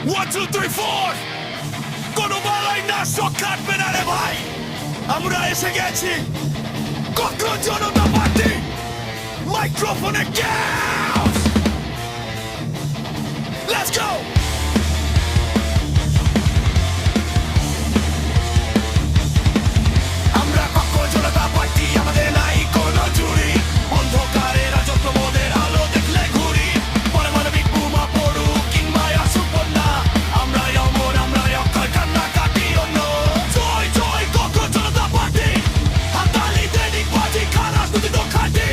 1 2 3 4 কোনো বালাই না শক কাটবে না রে ভাই আমরা এসে গেছি কোকো জনতা পার্টি মাইক্রোফোনে গ্যাস লেটস গো আমরা কোকো জনতা পার্টি আমাদের নাই কোনো জুড়ি অন্ধকারে রাজত্ব মোদের আলো দেখলে ঘুরি পারমাণবিক বোমা পড়ুক কিংবা আসুক বন্যা আমরা অমর আমরা অক্ষয় কান্না কাটি অন্য জয় জয় কোকো জনতা পার্টি হাততালি দেনি বাজি খারাপ দুটি তো খাটি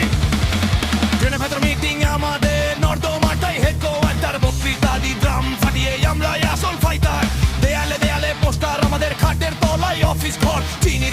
ট্রেনের ভেতর মিটিং আমাদের নর্দমাটাই হেডকোয়ার্টার বক্তৃতা দি ড্রাম ফাটিয়ে আমরা আসল ফাইটার দেয়ালে দেয়ালে পোস্টার আমাদের খাটের তলায় অফিস ঘর চিনি